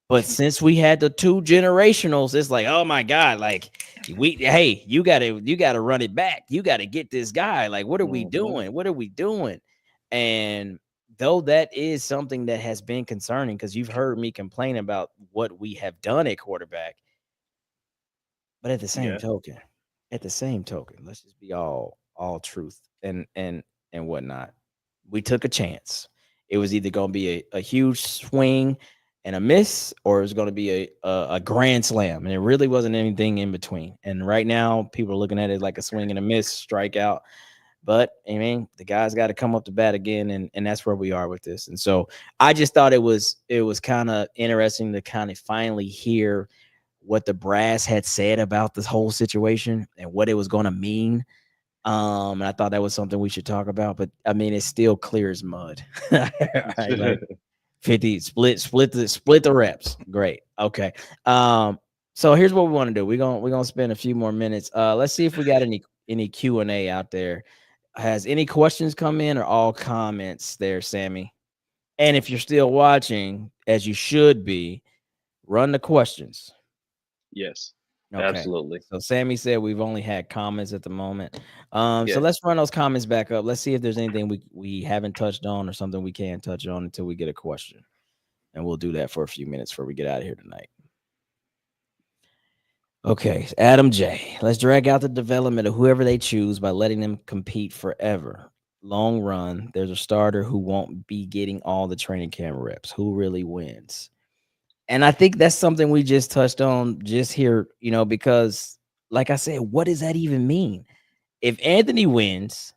But since we had the two generationals, it's like, oh my God, like you gotta run it back. You gotta get this guy. Like, what are we doing? What are we doing? And though that is something that has been concerning, because you've heard me complain about what we have done at quarterback. But at the same token, let's just be all truth and whatnot. We took a chance. It was either going to be a huge swing and a miss, or it was going to be a grand slam, and it really wasn't anything in between. And right now, people are looking at it like a swing and a miss, strikeout. But I mean, the guy's got to come up to bat again, and that's where we are with this. And so I just thought it was kind of interesting to kind of finally hear what the brass had said about this whole situation and what it was going to mean. And I thought that was something we should talk about, but I mean, it's still clear as mud. Right, like 50 split the reps. Great. Okay. So here's what we want to do. We're going to spend a few more minutes. Let's see if we got any Q&A out there. Has any questions come in or all comments there, Sammy? And if you're still watching, as you should be, run the questions. Yes. Okay. Absolutely. So Sammy said we've only had comments at the moment. So let's run those comments back up. Let's see if there's anything we haven't touched on or something we can't touch on until we get a question. And we'll do that for a few minutes before we get out of here tonight. Okay, Adam J. Let's drag out the development of whoever they choose by letting them compete forever. Long run, there's a starter who won't be getting all the training camp reps. Who really wins? And I think that's something we just touched on just here, because like I said, what does that even mean? If Anthony wins,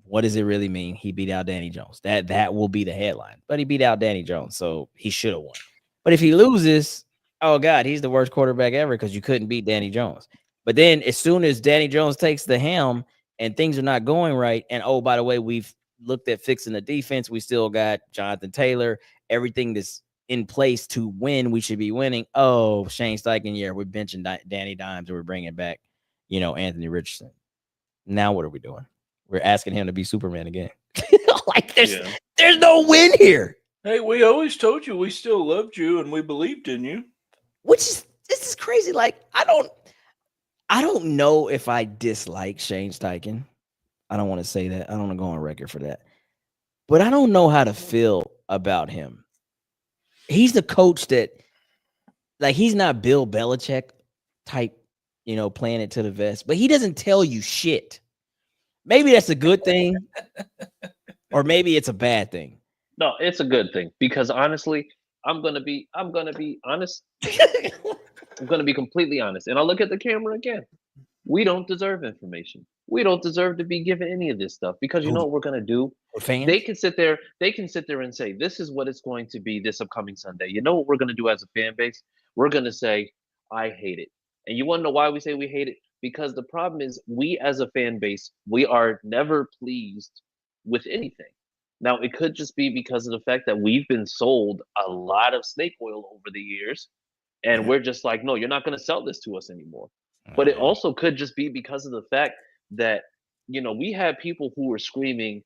what does it really mean? He beat out Danny Jones. That will be the headline. But he beat out Danny Jones, so he should have won. But if he loses, oh God, he's the worst quarterback ever because you couldn't beat Danny Jones. But then as soon as Danny Jones takes the helm and things are not going right, and oh, by the way, we've looked at fixing the defense. We still got Jonathan Taylor, everything that's in place to win, we should be winning. Oh, Shane Steichen, we're benching Danny Dimes and we're bringing back, Anthony Richardson. Now what are we doing? We're asking him to be Superman again. Like there's no win here. Hey, we always told you we still loved you and we believed in you. This is crazy. Like I don't know if I dislike Shane Steichen. I don't want to say that. I don't want to go on record for that. But I don't know how to feel about him. He's the coach that, like, he's not Bill Belichick type, playing it to the vest, but he doesn't tell you shit. Maybe that's a good thing, or maybe it's a bad thing. No, it's a good thing because honestly, I'm gonna be honest. I'm gonna be completely honest, and I'll look at the camera again. We don't deserve information. We don't deserve to be given any of this stuff because you know what we're gonna do? Fans? They can sit there and say, this is what it's going to be this upcoming Sunday. You know what we're gonna do as a fan base? We're gonna say, I hate it. And you want to know why we say we hate it? Because the problem is we as a fan base, we are never pleased with anything. Now, it could just be because of the fact that we've been sold a lot of snake oil over the years. And we're just like, no, you're not going to sell this to us anymore. But it also could just be because of the fact that, we had people who were screaming,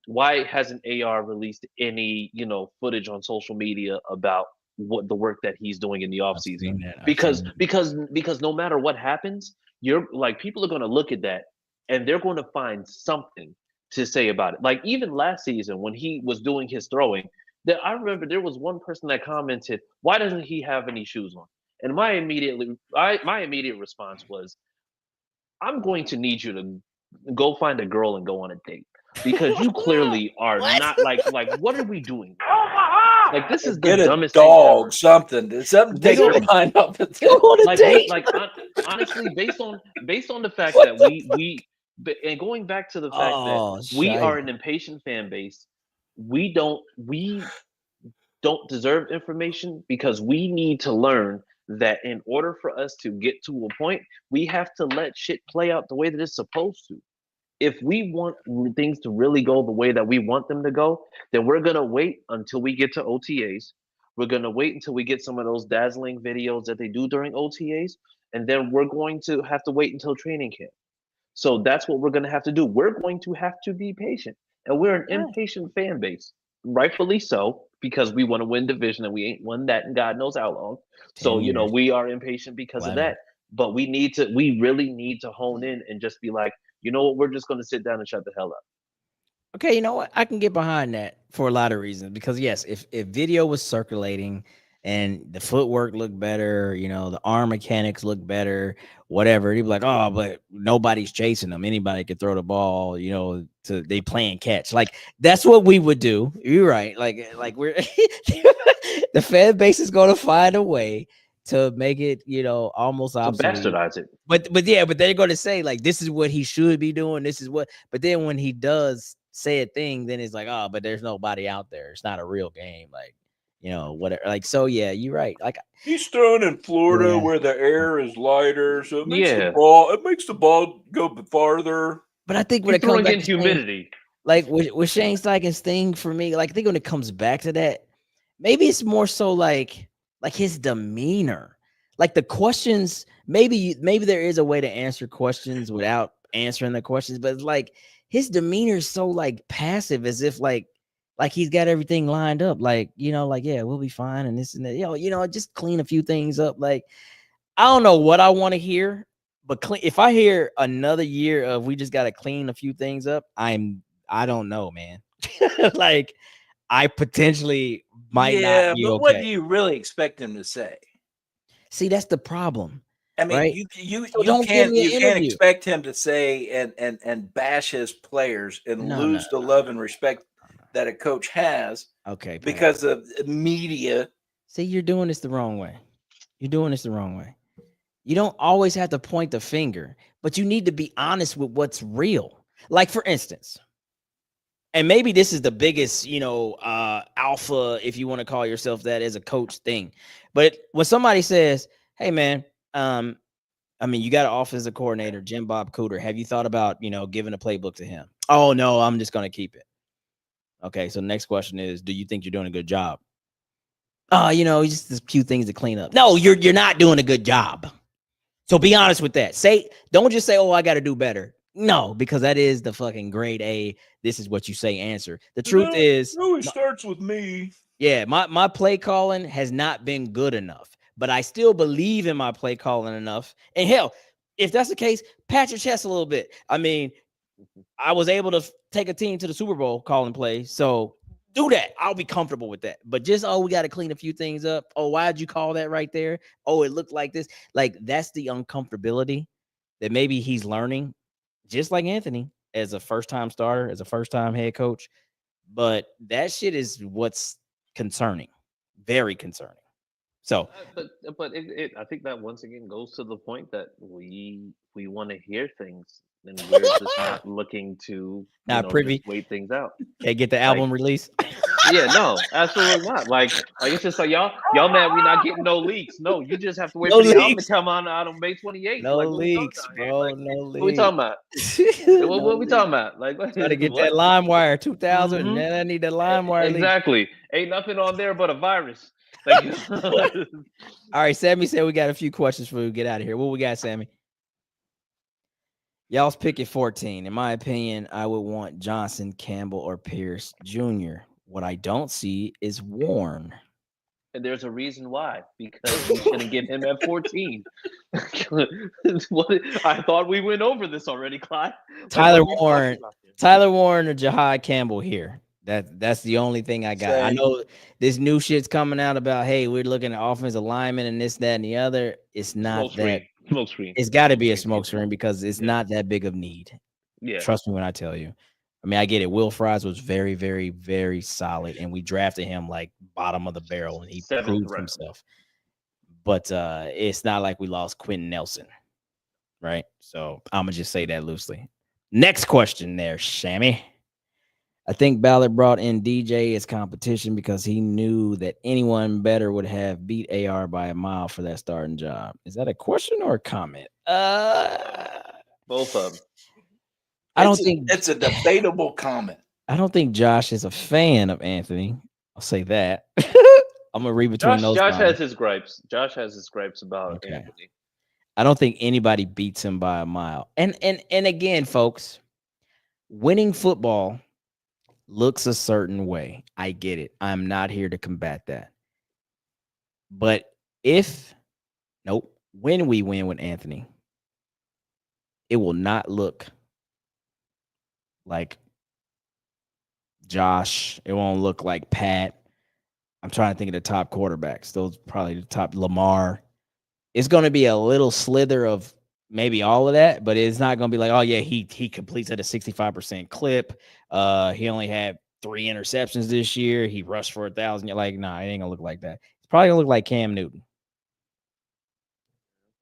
why hasn't AR released any, footage on social media about what the work that he's doing in the offseason? Because no matter what happens, you're like, people are going to look at that and they're going to find something to say about it. Like even last season when he was doing his throwing, that I remember there was one person that commented, "Why doesn't he have any shoes on?" And my immediate response was, "I'm going to need you to go find a girl and go on a date because you clearly are What? not like what are we doing? Like this is the Get a dumbest thing dog, ever. something take You your know, mind off of Go it. on a date. honestly, based on the fact What that the and going back to the fact that Oh, we shite. are an impatient fan base, we don't deserve information because we need to learn that in order for us to get to a point, we have to let shit play out the way that it's supposed to. If we want things to really go the way that we want them to go, then we're gonna wait until we get to OTAs. We're gonna wait until we get some of those dazzling videos that they do during OTAs, and then we're going to have to wait until training camp. So that's what we're gonna have to do. We're going to have to be patient, and we're an Right. impatient fan base, rightfully so, because we want to win division, and we ain't won that in God knows how long. 10 So years. we are impatient because of 11. that. But we really need to hone in and just be like, you know what, we're just going to sit down and shut the hell up. Okay, you know what? I can get behind that for a lot of reasons because yes, if video was circulating and the footwork looked better, the arm mechanics look better, whatever, he'd be like, "Oh, but nobody's chasing them. Anybody could throw the ball, to they playing catch." Like that's what we would do. You're right. Like we're the fan base is going to find a way to make it, almost To obsolete. bastardize it. But yeah, but they're going to say like this is what he should be doing. This is what. But then when he does say a thing, then it's like, oh, but there's nobody out there. It's not a real game. Like, whatever. Like, so yeah, you're right. Like, He's thrown in Florida Yeah. where the air is lighter, so it makes Yeah. the ball go farther. but I think when You're it comes throwing back in to Shane, humidity. like with Shane Steichen's thing for me, like I think when it comes back to that, maybe it's more so like his demeanor, like the questions. Maybe there is a way to answer questions without answering the questions, but it's like his demeanor is so like passive, as if like he's got everything lined up, like like yeah, we'll be fine and this and that, just clean a few things up. Like I don't know what I want to hear, but if I hear another year of we just got to clean a few things up, I don't know, man. Like I potentially might not Yeah, be but what do okay. you really expect him to say? See, that's the problem, I mean, right? you So don't give me an can't interview. expect him to say and bash his players and No, lose the love and respect that a coach has Okay, Pat. because of media. See, you're doing this the wrong way. You're doing this the wrong way. You don't always have to point the finger, but you need to be honest with what's real. Like for instance, and maybe this is the biggest, alpha, if you want to call yourself that as a coach thing. But when somebody says, "Hey, man, I mean, you got an offensive coordinator, Jim Bob Cooter. Have you thought about, giving a playbook to him?" "Oh no, I'm just going to keep it." Okay, so the next question is, do you think you're doing a good job? "Oh, just a few things to clean up." No, you're not doing a good job. So be honest with that. Don't just say, "Oh, I got to do better." No, because that is the fucking grade A. This is what you say answer. The truth is, it always starts with me. yeah, my play calling has not been good enough, but I still believe in my play calling enough. And hell, if that's the case, pat your chest a little bit. I mean, I was able to take a team to the Super Bowl calling plays, so do that. I'll be comfortable with that. But just, oh, we got to clean a few things up. Oh, why'd you call that right there? Oh, it looked like this. Like that's the uncomfortability that maybe he's learning, just like Anthony, as a first-time starter, as a first-time head coach. But that shit is what's concerning, very concerning. So, But I think that once again goes to the point that we want to hear things, and we're just not looking to not privy. just wait things out. Can't get the album release. Yeah, no, absolutely not. Like it's just like y'all mad we not getting no leaks. No, you just have to wait No for the album to leaks. come out on May 28th. No Like what we talking leaks, about here? bro. Like, No what we leaks. talking about? No What we leaks. talking about? Like what? Trying to get what? that LimeWire 2000. Mhm. Man, I need that LimeWire leak. Exactly. Ain't nothing on there but a virus. Like, All right, Sammy said we got a few questions before we get out of here. What we got, Sammy? Y'all's pick at 14. In my opinion, I would want Johnson, Campbell, or Pierce Jr. What I don't see is Warren. And there's a reason why, because we shouldn't get him at 14. I thought we went over this already, Clyde. Tyler Warren or Jahad Campbell here. That's the only thing I got. I know this new shit's coming out about, hey, we're looking at offensive linemen and this, that, and the other. It's not smoke screen. It's got to be a smoke screen because it's not that big of need. Yeah. Trust me when I tell you. I mean, I get it. Will Fries was very, very, very solid, and we drafted him like bottom of the barrel, and he proved himself. But it's not like we lost Quentin Nelson, right? So I'm gonna just say that loosely. Next question there, Shammy. I think Ballard brought in DJ as competition because he knew that anyone better would have beat AR by a mile for that starting job. Is that a question or a comment? Both of them. I don't think it's a debatable comment. I don't think Josh is a fan of Anthony. I'll say that. I'm gonna read between those. Josh has his gripes. Josh has his gripes about Anthony. I don't think anybody beats him by a mile. And again, folks, winning football looks a certain way. I get it. I'm not here to combat that. But when we win with Anthony, it will not look like Josh. It won't look like Pat. I'm trying to think of the top quarterbacks. Those probably the top. Lamar. It's going to be a little slither of maybe all of that, but it's not going to be like, oh yeah, he completes at a 65% clip. He only had 3 interceptions this year. He rushed for 1,000. You're like, nah, it ain't gonna look like that. It's probably gonna look like Cam Newton.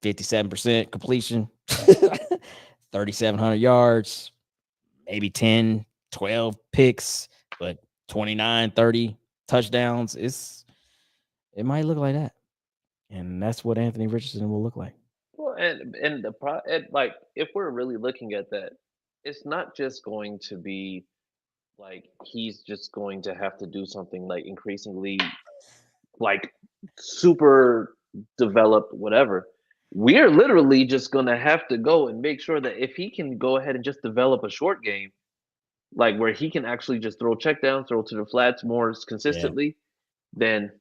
57% completion, 3,700 yards, maybe 10, 12 picks, but 29, 30 touchdowns. It might look like that. And that's what Anthony Richardson will look like. Well, and like if we're really looking at that, it's not just going to be like he's just going to have to do something like increasingly like super developed, whatever. We're literally just gonna have to go and make sure that if he can go ahead and just develop a short game, like where he can actually just throw check down, throw to the flats more consistently, then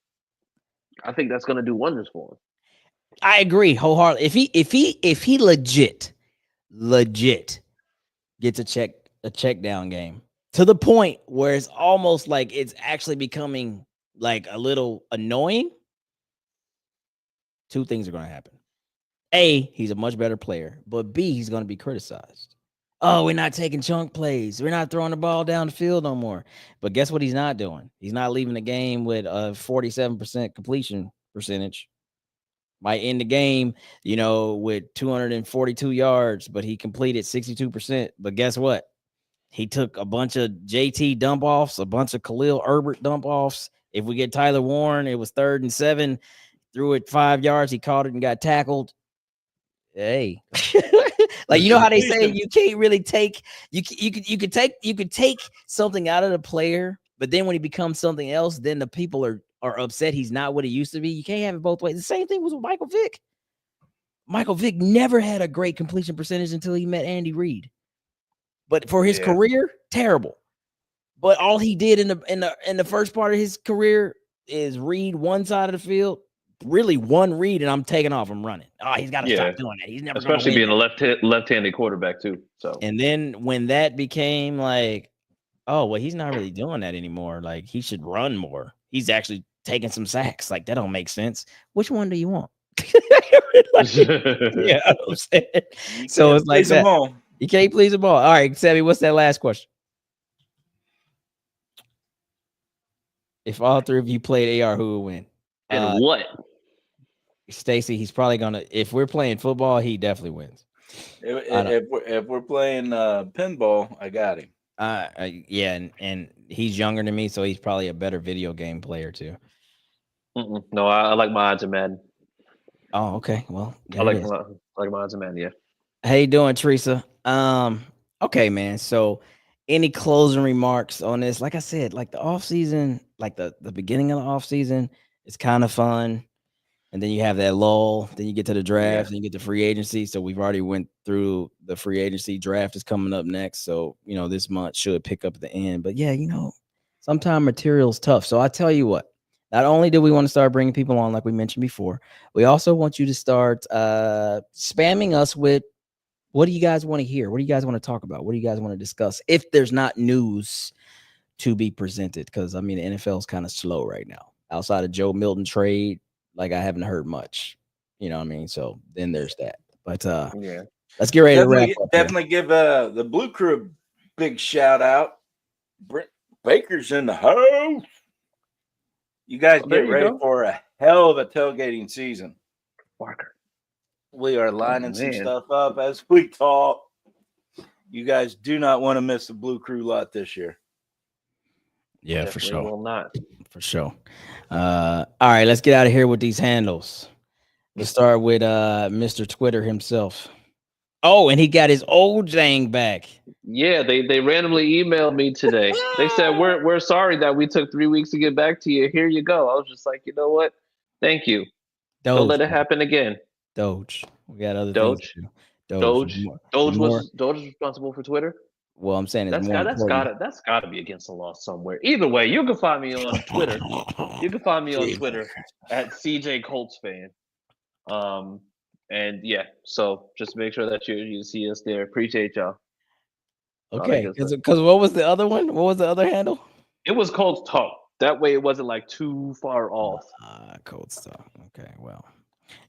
I think that's gonna do wonders for him. I agree wholeheartedly. If he legit gets a check down game to the point where it's almost like it's actually becoming like a little annoying, 2 things are going to happen. A, he's a much better player, but B, he's going to be criticized. Oh, we're not taking chunk plays. We're not throwing the ball down the field no more. But guess what he's not doing? He's not leaving the game with a 47% completion percentage. Might end the game, with 242 yards, but he completed 62%. But guess what? He took a bunch of JT dump offs, a bunch of Khalil Herbert dump offs. If we get Tyler Warren, it was 3rd and 7, threw it 5 yards. He caught it and got tackled. Hey, like, how they say you can't really take, you could take something out of the player, but then when he becomes something else, then the people are upset he's not what he used to be. You can't have it both ways. The same thing was with Michael Vick. Michael Vick never had a great completion percentage until he met Andy Reid. But for his career, terrible. But all he did in the first part of his career is read one side of the field, really one read, and I'm taking off. I'm running. Oh, he's got to stop doing that. He's never, especially being a left-handed quarterback too. So, and then when that became like, oh well, he's not really doing that anymore. Like, he should run more. He's actually taking some sacks. Like, that don't make sense. Which one do you want? Yeah, I'm saying. So it's like that. You can't please them all. All right, Sammy, what's that last question? If all 3 of you played AR, who would win? And what? Stacy, he's probably gonna. If we're playing football, he definitely wins. If we're playing pinball, I got him. Yeah, and he's younger than me, so he's probably a better video game player too. No, I like my odds in Madden. Oh, okay. Well, I like my odds in Madden. Yeah. How you doing, Teresa? Okay, man. So, any closing remarks on this? Like I said, like the off season, like the beginning of the off season, it's kind of fun, and then you have that lull. Then you get to the draft, and you get to free agency. So we've already went through the free agency. Draft is coming up next, so this month should pick up at the end. But yeah, sometimes material's tough. So I tell you what, Not only do we want to start bringing people on, like we mentioned before, we also want you to start spamming us with what do you guys want to hear? What do you guys want to talk about? What do you guys want to discuss? If there's not news to be presented, because I mean the NFL is kind of slow right now. Outside of Joe Milton trade, like I haven't heard much. You know what I mean? So then there's that. But Yeah. let's get ready to wrap up. Definitely give the Blue Crew a big shout out. Brent Baker's in the house. You guys get ready for a hell of a tailgating season. Walker. We are lining some stuff up as we talk. You guys do not want to miss the Blue Crew lot this year. Yeah, Definitely for sure. Will not. For sure. All right, let's get out of here with these handles. Let's start with Mr. Twitter himself. Oh, and he got his old thing back. Yeah, they randomly emailed me today. They said we're sorry that we took 3 weeks to get back to you. Here you go. I was just like, you know what? Thank you. Don't let it happen again. Doge. We got other Doge. things to do. Doge was responsible for Twitter. Well, I'm saying that's gotta be against the law somewhere. Either way, you can find me on Twitter. You can find me on Twitter at CJ Colts fan. And yeah, so just make sure that you see us there. Appreciate y'all. Okay, because what was the other one? What was the other handle? It was Colts Talk. That way, it wasn't like too far off. Colts Talk. Okay, well,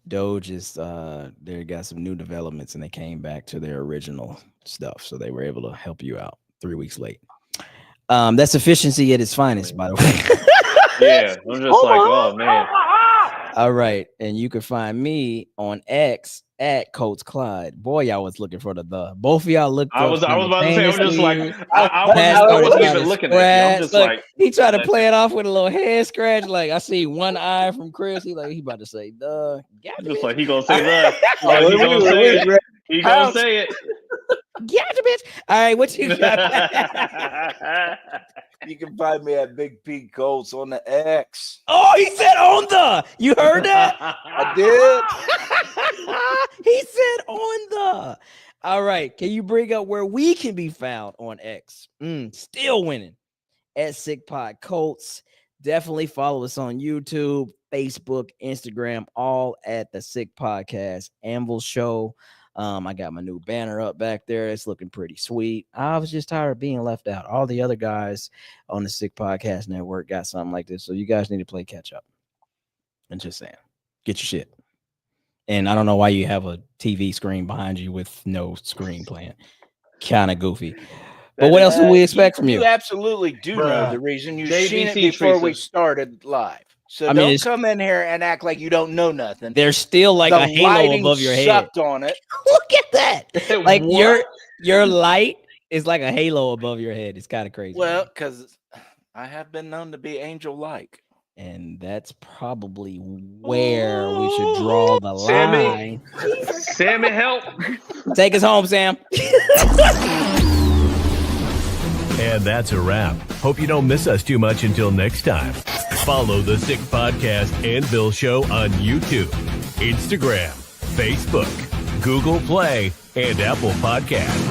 Doge is they got some new developments and they came back to their original stuff, so they were able to help you out 3 weeks late. That's efficiency at its finest, by the way. Yeah, I'm just oh man. All right, and you can find me on X at Coach Clyde. Boy, y'all was looking for the. Both of y'all looked. I was about to say. I'm just like I wasn't even looking at it. I'm just like he tried to play it off with a little head scratch. Like I see one eye from Chris. He about to say the. Just like he gonna say the. He gonna say it. He gonna say it. Gotcha, bitch. All right, what you got? You can find me at Big P Colts on the X. Oh, he said on the. You heard that? I did. He said on the. All right. Can you bring up where we can be found on X? Still winning at Sick Pod Colts. Definitely follow us on YouTube, Facebook, Instagram, all at the Sick Podcast Anvil Show. I got my new banner up back there. It's looking pretty sweet. I was just tired of being left out. All the other guys on the Sick Podcast Network got something like this. So you guys need to play catch up. I'm just saying, get your shit. And I don't know why you have a TV screen behind you with no screen playing. Kind of goofy. But what else do we expect from you? You absolutely do know the reason. You've seen it before we started live. So don't come in here and act like you don't know nothing. There's still like a halo above your head. On it. Look at that. Like your light is like a halo above your head. It's kind of crazy. Well, because I have been known to be angel-like. And that's probably where we should draw the line. Sammy, help. Take us home, Sam. And that's a wrap. Hope you don't miss us too much until next time. Follow the Sick Podcast Anvil Show on YouTube, Instagram, Facebook, Google Play, and Apple Podcasts.